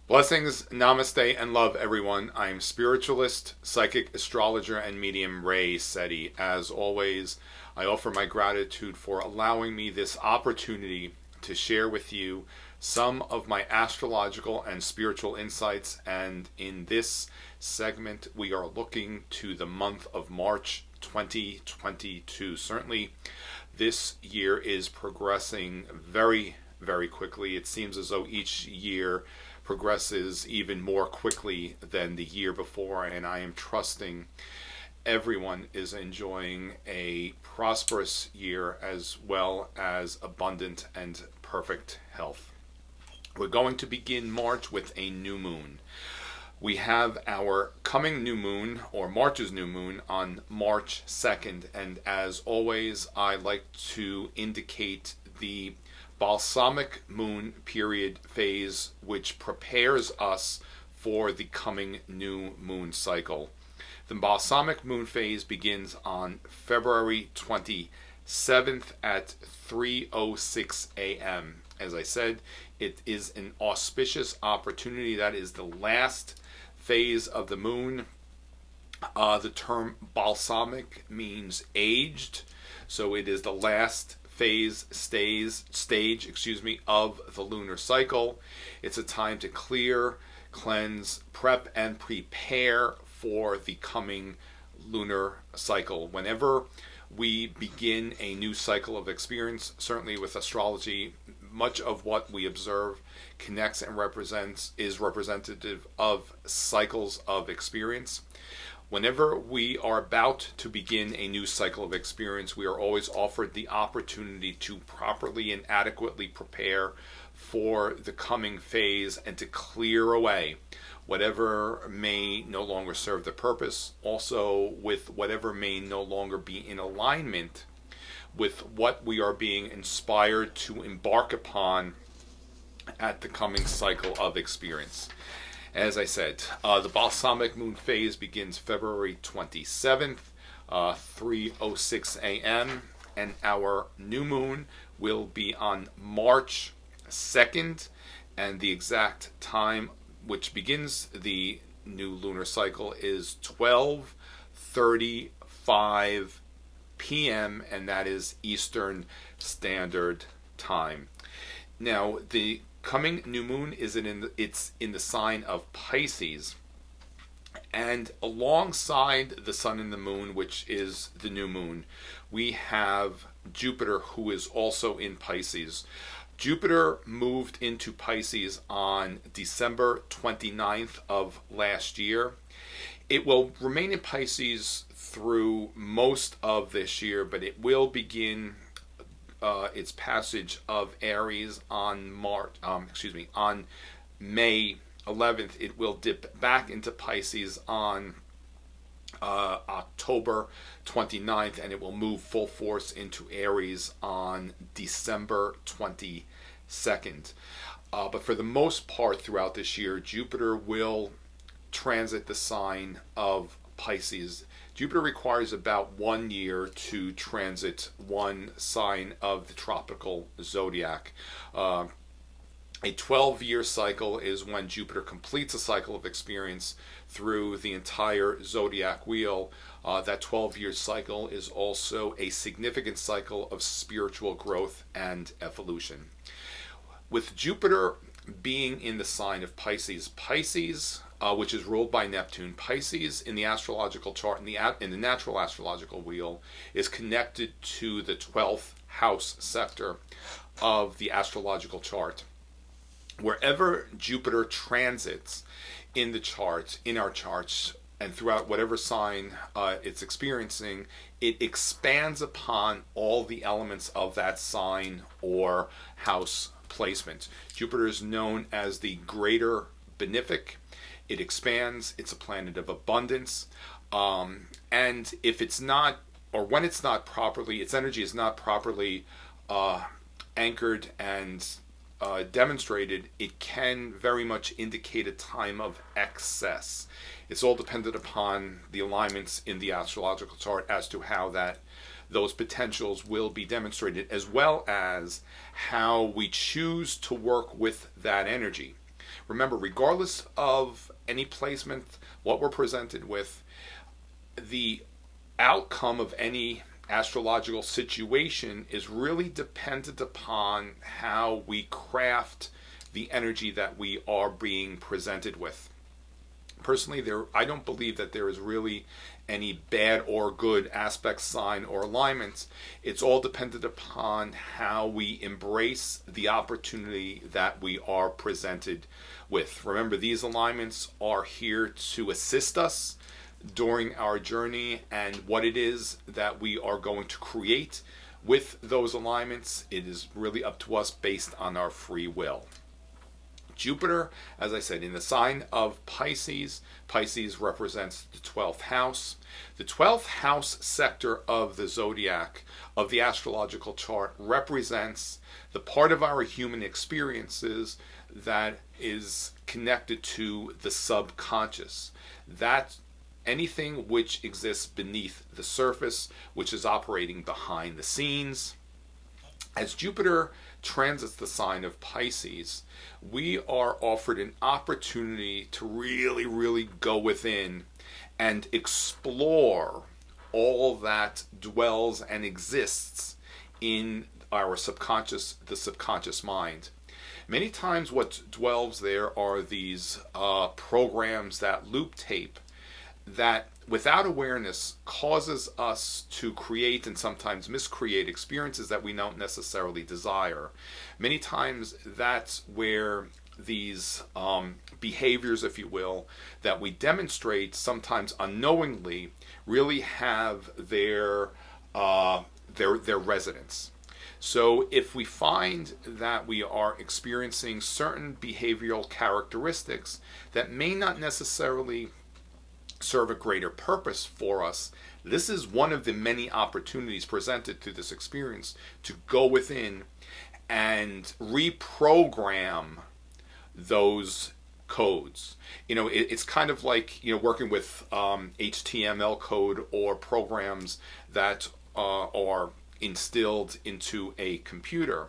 Blessings, namaste, and love, everyone. I am spiritualist, psychic, astrologer, and medium Sette. As always, I offer my gratitude for allowing me this opportunity to share with you some of my astrological and spiritual insights. And in this segment, we are looking to the month of March 2022. Certainly, this year is progressing very, very quickly. It seems as though each year progresses even more quickly than the year before, and I am trusting everyone is enjoying a prosperous year as well as abundant and perfect health. We're going to begin March with a new moon. We have our coming new moon, or March's new moon, on March 2nd, and as always, I like to indicate the Balsamic Moon period phase, which prepares us for the coming new moon cycle. The Balsamic Moon phase begins on February 27th at 3:06 a.m. As I said, it is an auspicious opportunity. That is the last phase of the moon. The term balsamic means aged, so it is the last stage of the lunar cycle. It's a time to clear, cleanse, prep, and prepare for the coming lunar cycle. Whenever we begin a new cycle of experience, certainly with astrology, much of what we observe connects and is representative of cycles of experience. Whenever we are about to begin a new cycle of experience, we are always offered the opportunity to properly and adequately prepare for the coming phase and to clear away whatever may no longer serve the purpose, also with whatever may no longer be in alignment with what we are being inspired to embark upon at the coming cycle of experience. As I said, the Balsamic Moon phase begins February 27th, 3:06 a.m., and our new moon will be on March 2nd, and the exact time which begins the new lunar cycle is 12:35 p.m., and that is Eastern Standard Time. Now, the coming new moon it's in the sign of Pisces, and alongside the sun and the moon, which is the new moon, we have Jupiter, who is also in Pisces. Jupiter moved into Pisces on December 29th of last year. It will remain in Pisces through most of this year, but it will begin its passage of Aries on May 11th. It will dip back into Pisces on October 29th, and it will move full force into Aries on December 22nd. But for the most part throughout this year, Jupiter will transit the sign of Pisces. Jupiter requires about 1 year to transit one sign of the tropical zodiac. A 12-year cycle is when Jupiter completes a cycle of experience through the entire zodiac wheel. That 12-year cycle is also a significant cycle of spiritual growth and evolution. With Jupiter being in the sign of Pisces, which is ruled by Neptune, Pisces in the astrological chart, in the natural astrological wheel, is connected to the 12th house sector of the astrological chart. Wherever Jupiter transits in our charts, and throughout whatever sign it's experiencing, it expands upon all the elements of that sign or house placement. Jupiter is known as the greater benefic. It expands. It's a planet of abundance. And if it's not, or when it's not properly, its energy is not properly anchored and demonstrated, it can very much indicate a time of excess. It's all dependent upon the alignments in the astrological chart as to how those potentials will be demonstrated, as well as how we choose to work with that energy. Remember, regardless of any placement, what we're presented with, the outcome of any astrological situation is really dependent upon how we craft the energy that we are being presented with. Personally, I don't believe that there is really any bad or good aspect, sign, or alignments. It's all dependent upon how we embrace the opportunity that we are presented with. Remember, these alignments are here to assist us during our journey, and what it is that we are going to create with those alignments, it is really up to us based on our free will. Jupiter, as I said, in the sign of Pisces. Pisces represents the 12th house. The 12th house sector of the zodiac, of the astrological chart, represents the part of our human experiences that is connected to the subconscious. That anything which exists beneath the surface, which is operating behind the scenes. As Jupiter transits the sign of Pisces, we are offered an opportunity to really go within and explore all that dwells and exists in our subconscious, the subconscious mind. Many times what dwells there are these programs, that loop tape, that without awareness causes us to create and sometimes miscreate experiences that we don't necessarily desire. Many times that's where these behaviors, if you will, that we demonstrate sometimes unknowingly really have their residence. So if we find that we are experiencing certain behavioral characteristics that may not necessarily serve a greater purpose for us, this is one of the many opportunities presented through this experience to go within and reprogram those codes. It's kind of like working with HTML code or programs that are instilled into a computer.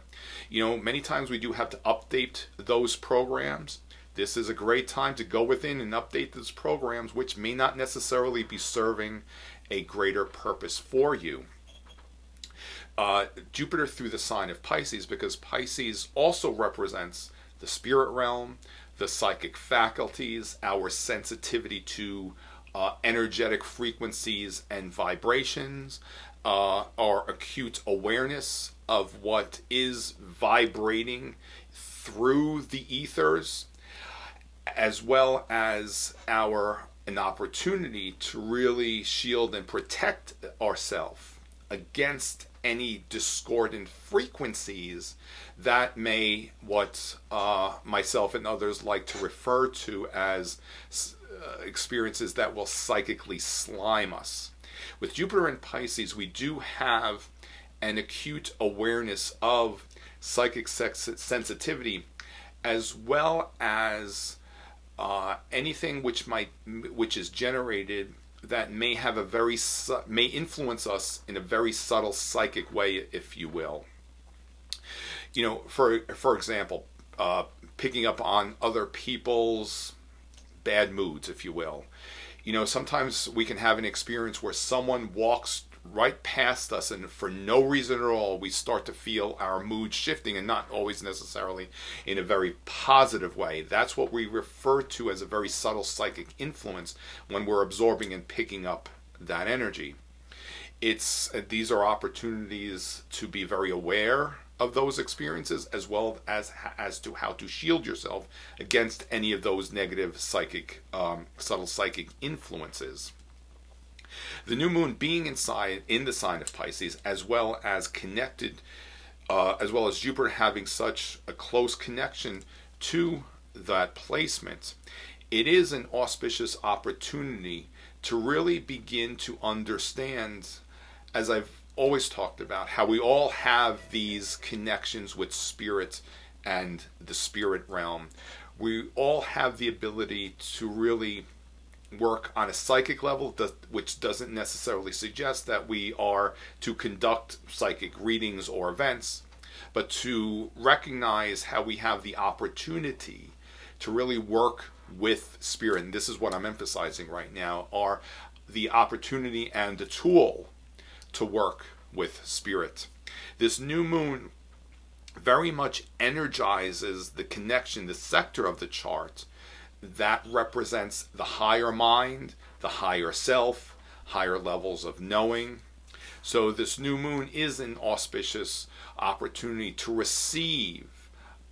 Many times we do have to update those programs. This is a great time to go within and update those programs, which may not necessarily be serving a greater purpose for you. Jupiter through the sign of Pisces, because Pisces also represents the spirit realm, the psychic faculties, our sensitivity to energetic frequencies and vibrations, our acute awareness of what is vibrating through the ethers, as well as an opportunity to really shield and protect ourselves against any discordant frequencies that may, what myself and others like to refer to as experiences that will psychically slime us. With Jupiter in Pisces, we do have an acute awareness of psychic sensitivity, as well as anything which is generated that may have may influence us in a very subtle psychic way, if you will. For example, picking up on other people's bad moods, if you will. Sometimes we can have an experience where someone walks right past us, and for no reason at all, we start to feel our mood shifting, and not always necessarily in a very positive way. That's what we refer to as a very subtle psychic influence when we're absorbing and picking up that energy. These are opportunities to be very aware of those experiences, as well as to how to shield yourself against any of those negative psychic, subtle psychic influences. The new moon being in the sign of Pisces, as well as connected, as well as Jupiter having such a close connection to that placement, it is an auspicious opportunity to really begin to understand, as I've always talked about, how we all have these connections with spirit and the spirit realm. We all have the ability to really work on a psychic level, which doesn't necessarily suggest that we are to conduct psychic readings or events, but to recognize how we have the opportunity to really work with spirit, and this is what I'm emphasizing right now, are the opportunity and the tool to work with spirit. This new moon very much energizes the connection, the sector of the chart that represents the higher mind, the higher self, higher levels of knowing. So this new moon is an auspicious opportunity to receive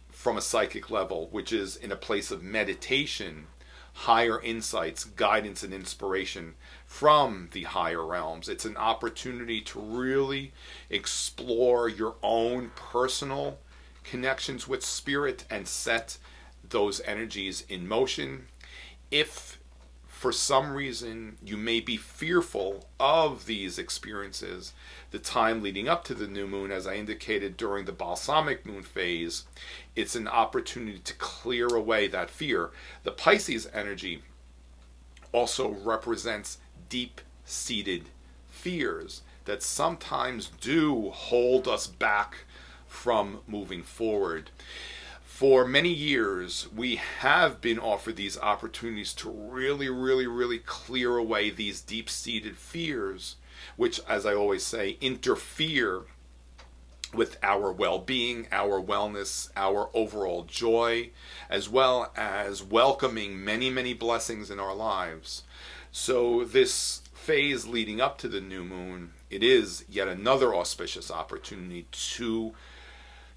from a psychic level, which is in a place of meditation, higher insights, guidance, and inspiration from the higher realms. It's an opportunity to really explore your own personal connections with spirit and set those energies in motion. If for some reason you may be fearful of these experiences, the time leading up to the new moon, as I indicated during the Balsamic Moon phase, it's an opportunity to clear away that fear. The Pisces energy also represents deep-seated fears that sometimes do hold us back from moving forward. For many years, we have been offered these opportunities to really clear away these deep-seated fears, which, as I always say, interfere with our well-being, our wellness, our overall joy, as well as welcoming many blessings in our lives. So this phase leading up to the new moon, it is yet another auspicious opportunity to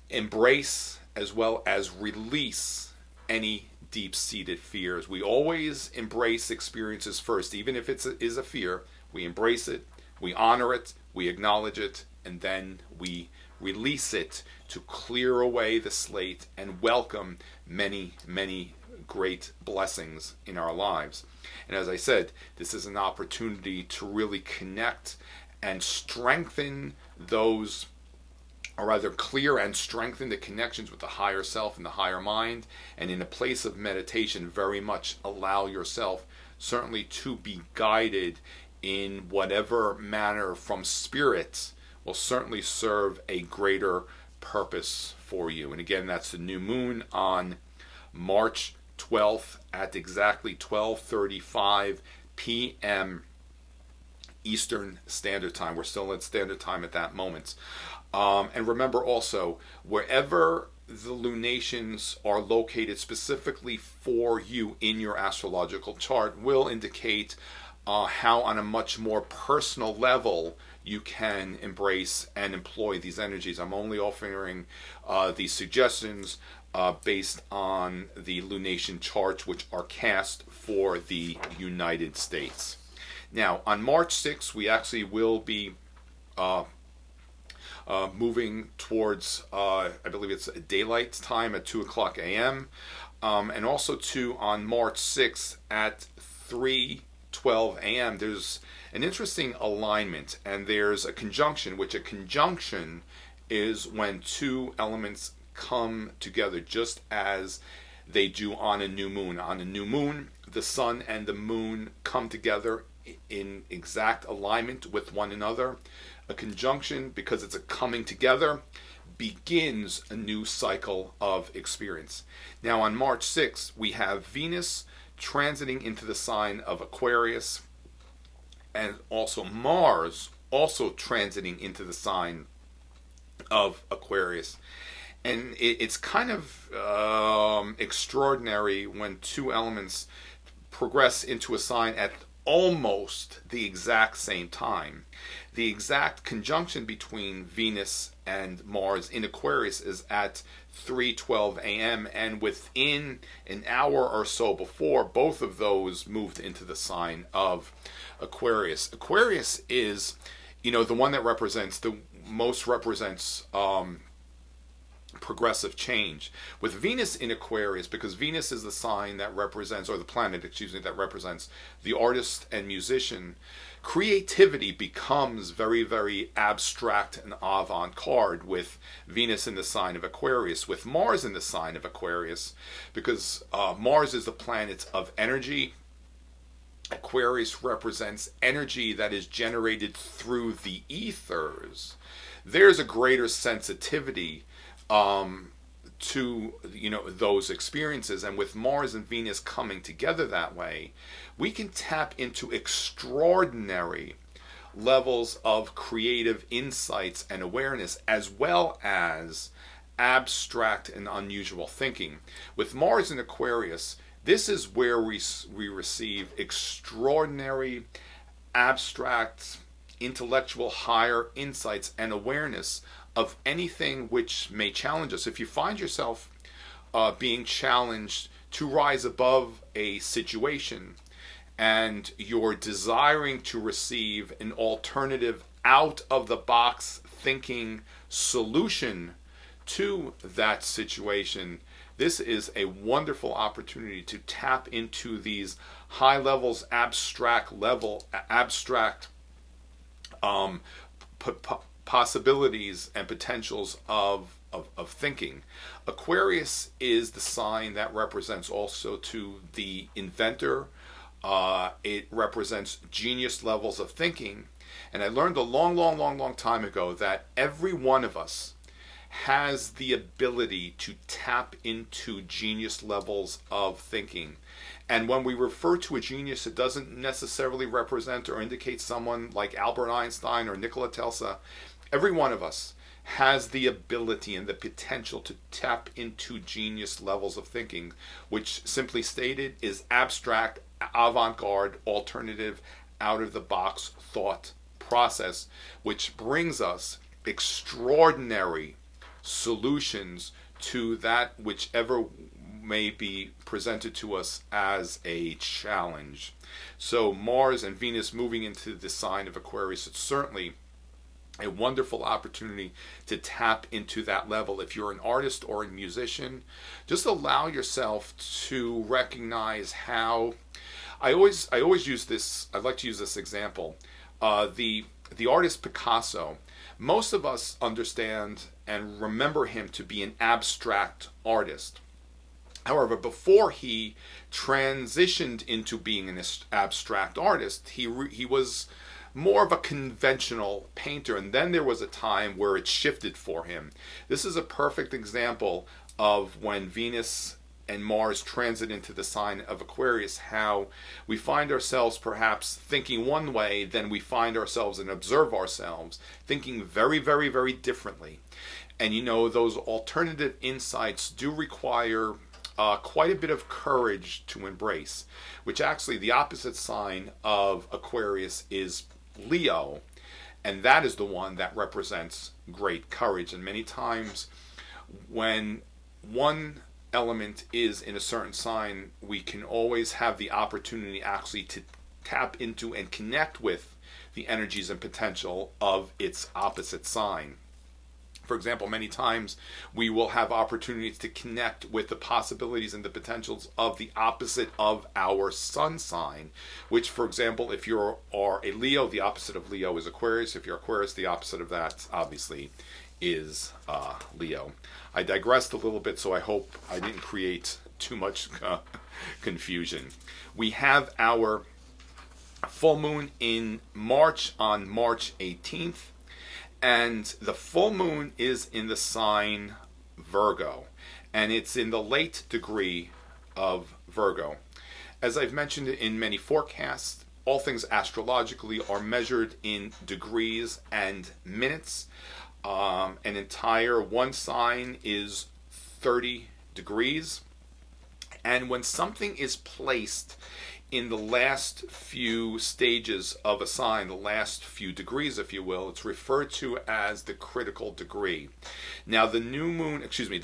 embrace as well as release any deep-seated fears. We always embrace experiences first, even if it is a fear. We embrace it, we honor it, we acknowledge it, and then we release it to clear away the slate and welcome many great blessings in our lives. And as I said, this is an opportunity to really connect and strengthen those, or rather clear and strengthen the connections with the higher self and the higher mind, and in a place of meditation very much allow yourself certainly to be guided in whatever manner from spirit will certainly serve a greater purpose for you. And again, that's the new moon on March 12th at exactly 12:35 p.m. Eastern Standard Time. We're still at Standard Time at that moment. And remember also, wherever the lunations are located specifically for you in your astrological chart will indicate how on a much more personal level you can embrace and employ these energies. I'm only offering these suggestions based on the lunation charts which are cast for the United States. Now, on March 6th, we actually will be moving towards, I believe it's daylight time at 2 o'clock a.m. And also, too, on March 6th at 3:12 a.m., there's an interesting alignment, and there's a conjunction, which a conjunction is when two elements come together, just as they do on a new moon. On a new moon, the sun and the moon come together in exact alignment with one another. A conjunction, because it's a coming together, begins a new cycle of experience. Now on March 6th, we have Venus transiting into the sign of Aquarius, and also Mars also transiting into the sign of Aquarius. And it's kind of extraordinary when two elements progress into a sign at almost the exact same time. The exact conjunction between Venus and Mars in Aquarius is at 3:12 a.m. and within an hour or so before, both of those moved into the sign of Aquarius. Aquarius is, the one that represents progressive change. With Venus in Aquarius, because Venus is the sign that represents, or the planet, that represents the artist and musician, creativity becomes very abstract and avant-garde with Venus in the sign of Aquarius. With Mars in the sign of Aquarius, because Mars is the planet of energy, Aquarius represents energy that is generated through the ethers. There's a greater sensitivity to those experiences. And with Mars and Venus coming together that way, we can tap into extraordinary levels of creative insights and awareness, as well as abstract and unusual thinking. With Mars in Aquarius, this is where we receive extraordinary, abstract, intellectual, higher insights and awareness of anything which may challenge us. If you find yourself being challenged to rise above a situation, and you're desiring to receive an alternative, out of the box thinking solution to that situation, this is a wonderful opportunity to tap into these high levels, abstract possibilities and potentials of thinking. Aquarius is the sign that represents also to the inventor. It represents genius levels of thinking. And I learned a long time ago that every one of us has the ability to tap into genius levels of thinking. And when we refer to a genius, it doesn't necessarily represent or indicate someone like Albert Einstein or Nikola Tesla. Every one of us has the ability and the potential to tap into genius levels of thinking, which simply stated is abstract, avant-garde, alternative, out-of-the-box thought process, which brings us extraordinary solutions to that whichever may be presented to us as a challenge. So Mars and Venus moving into the sign of Aquarius, it's certainly a wonderful opportunity to tap into that level. If you're an artist or a musician, just allow yourself to recognize how I always use this. I'd like to use this example. The artist Picasso. Most of us understand and remember him to be an abstract artist. However, before he transitioned into being an abstract artist, he was more of a conventional painter, and then there was a time where it shifted for him. This is a perfect example of when Venus and Mars transit into the sign of Aquarius, how we find ourselves perhaps thinking one way, then we find ourselves and observe ourselves thinking very differently. And those alternative insights do require quite a bit of courage to embrace, which actually the opposite sign of Aquarius is Leo, and that is the one that represents great courage. And many times when one element is in a certain sign, we can always have the opportunity actually to tap into and connect with the energies and potential of its opposite sign. For example, many times we will have opportunities to connect with the possibilities and the potentials of the opposite of our sun sign, which, for example, if you are a Leo, the opposite of Leo is Aquarius. If you're Aquarius, the opposite of that, obviously, is Leo. I digressed a little bit, so I hope I didn't create too much confusion. We have our full moon in March on March 18th. And the full moon is in the sign Virgo, and it's in the late degree of Virgo. As I've mentioned in many forecasts, all things astrologically are measured in degrees and minutes. An entire one sign is 30 degrees. And when something is placed in the last few stages of a sign, the last few degrees, if you will, it's referred to as the critical degree. Now, the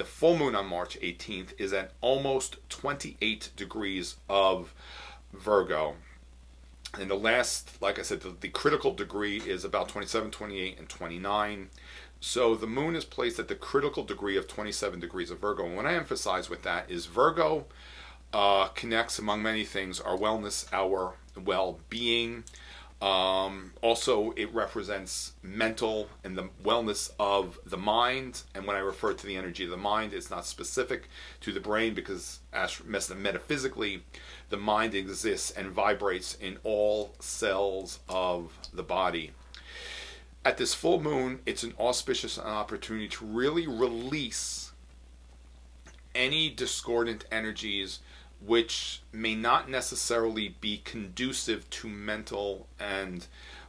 full moon on March 18th is at almost 28 degrees of Virgo. And the last, like I said, the critical degree is about 27, 28, and 29. So the moon is placed at the critical degree of 27 degrees of Virgo. And what I emphasize with that is Virgo connects, among many things, our wellness, our well-being. Also, it represents mental and the wellness of the mind. And when I refer to the energy of the mind, it's not specific to the brain, because metaphysically, the mind exists and vibrates in all cells of the body. At this full moon, it's an auspicious opportunity to really release any discordant energies which may not necessarily be conducive to mental and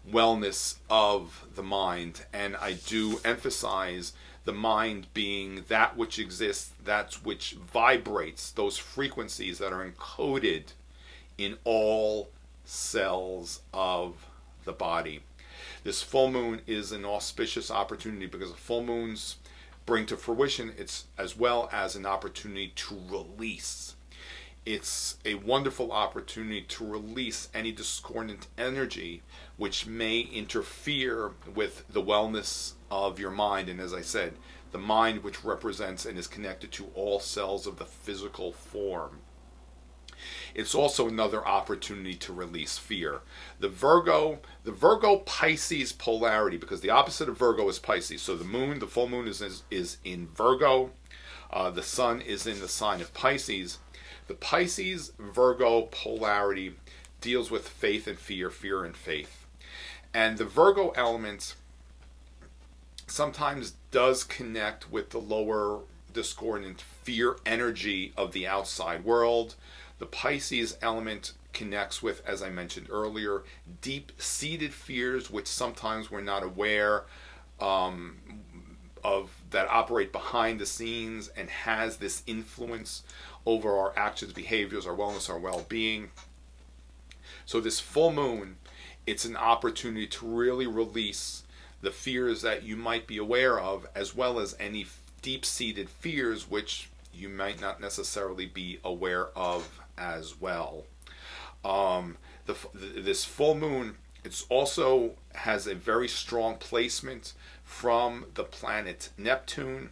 wellness of the mind. And I do emphasize the mind being that which exists, that which vibrates, those frequencies that are encoded in all cells of the body. This full moon is an auspicious opportunity because the full moons bring to fruition, it's as well as an opportunity to release. It's a wonderful opportunity to release any discordant energy which may interfere with the wellness of your mind. And as I said, the mind which represents and is connected to all cells of the physical form. It's also another opportunity to release fear. The Virgo Pisces polarity, because the opposite of Virgo is Pisces. So the full moon is in Virgo. The sun is in the sign of Pisces. The Pisces Virgo polarity deals with faith and fear, fear and faith. And the Virgo element sometimes does connect with the lower discordant fear energy of the outside world. The Pisces element connects with, as I mentioned earlier, deep-seated fears which sometimes we're not aware of, that operate behind the scenes and has this influence over our actions, behaviors, our wellness, our well-being. So this full moon, it's an opportunity to really release the fears that you might be aware of, as well as any deep-seated fears which you might not necessarily be aware of as well. This full moon, it also has a very strong placement from the planet Neptune,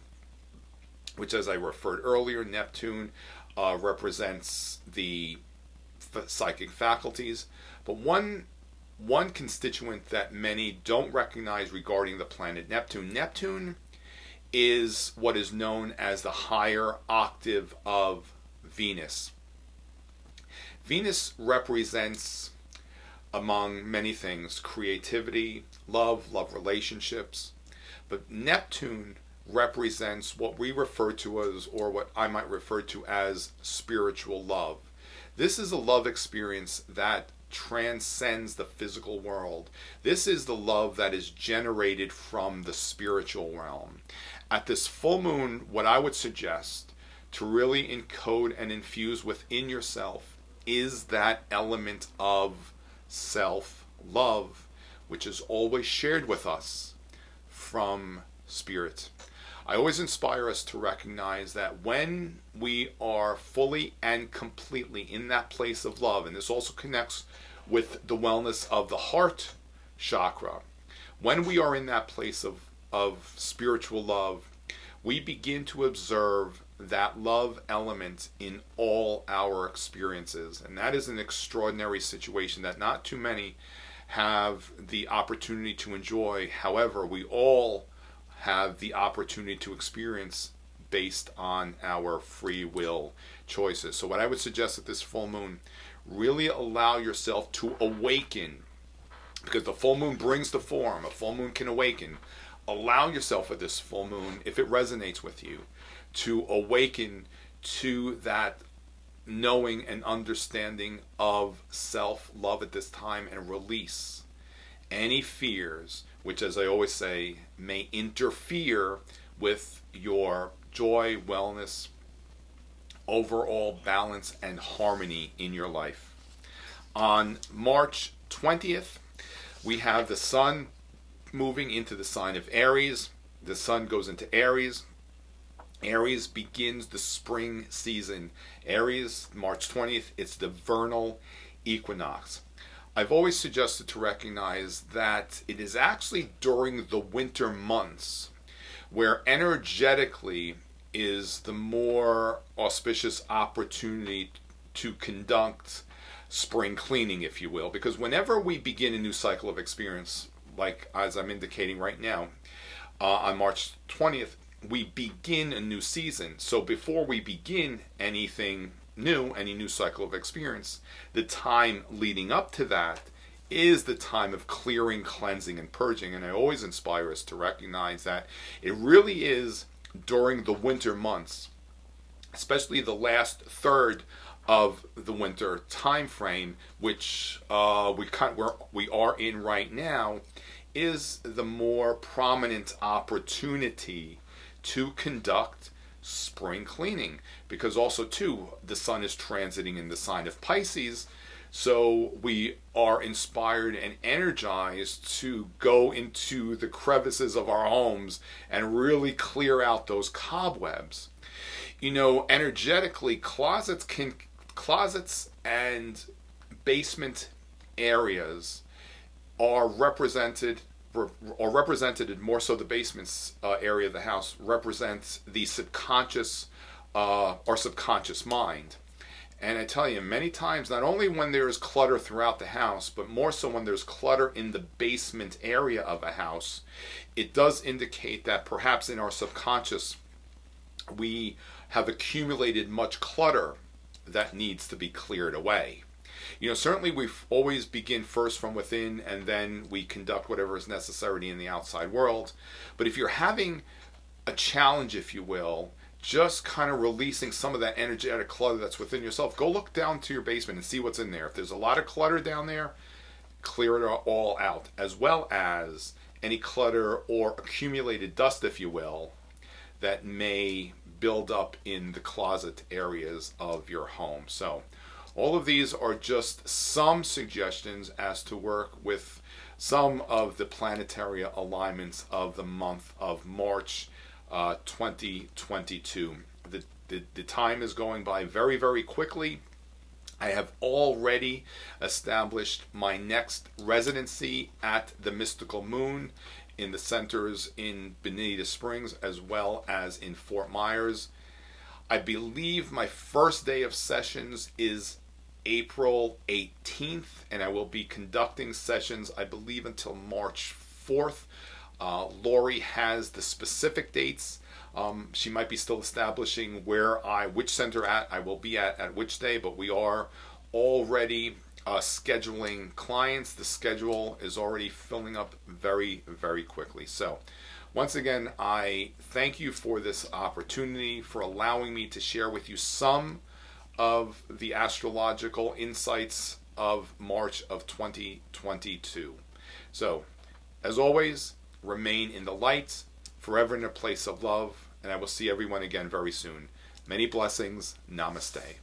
which, as I referred earlier, Neptune represents the psychic faculties. But one constituent that many don't recognize regarding the planet Neptune is what is known as the higher octave of Venus. Venus represents, among many things, creativity, love relationships. But Neptune represents what we refer to as, or what I might refer to as, spiritual love. This is a love experience that transcends the physical world. This is the love that is generated from the spiritual realm. At this full moon, what I would suggest to really encode and infuse within yourself is that element of self-love, which is always shared with us from spirit. I always inspire us to recognize that when we are fully and completely in that place of love, and this also connects with the wellness of the heart chakra, when we are in that place of spiritual love, we begin to observe that love element in all our experiences. And that is an extraordinary situation that not too many have the opportunity to enjoy. However, we all have the opportunity to experience based on our free will choices. So what I would suggest at this full moon, really allow yourself to awaken, because the full moon brings the form. A full moon can awaken. Allow yourself at this full moon, if it resonates with you, to awaken to that knowing and understanding of self-love at this time, and release any fears which, as I always say, may interfere with your joy, wellness, overall balance, and harmony in your life. On March 20th, we have the sun moving into the sign of Aries. The sun goes into Aries. Aries begins the spring season. Aries, March 20th, it's the vernal equinox. I've always suggested to recognize that it is actually during the winter months where energetically is the more auspicious opportunity to conduct spring cleaning, if you will. Because whenever we begin a new cycle of experience, like as I'm indicating right now, on March 20th, we begin a new season. So before we begin anything new, any new cycle of experience, the time leading up to that is the time of clearing, cleansing, and purging. And I always inspire us to recognize that it really is during the winter months especially the last third of the winter time frame, which we are in right now, is the more prominent opportunity to conduct spring cleaning, because also too the sun is transiting in the sign of Pisces, so we are inspired and energized to go into the crevices of our homes and really clear out those cobwebs. You know, energetically, closets and basement areas are represented, more so the basement's area of the house represents the subconscious or subconscious mind. And I tell you, many times, not only when there's clutter throughout the house, but more so when there's clutter in the basement area of a house, it does indicate that perhaps in our subconscious we have accumulated much clutter that needs to be cleared away. You know, certainly we always begin first from within, and then we conduct whatever is necessary in the outside world. But if you're having a challenge, if you will, just kind of releasing some of that energetic clutter that's within yourself, go look down to your basement and see what's in there. If there's a lot of clutter down there, clear it all out, as well as any clutter or accumulated dust, if you will, that may build up in the closet areas of your home. So all of these are just some suggestions as to work with some of the planetary alignments of the month of March 2022. The time is going by very, very quickly. I have already established my next residency at the Mystical Moon in the centers in Bonita Springs as well as in Fort Myers. I believe my first day of sessions is April 18th, and I will be conducting sessions, I believe, until March 4th. Lori has the specific dates. She might be still establishing which center I will be at which day, but we are already scheduling clients. The schedule is already filling up very, very quickly. So once again, I thank you for this opportunity, for allowing me to share with you some of the astrological insights of March of 2022. So, as always, remain in the light, forever in a place of love, and I will see everyone again very soon. Many blessings. Namaste.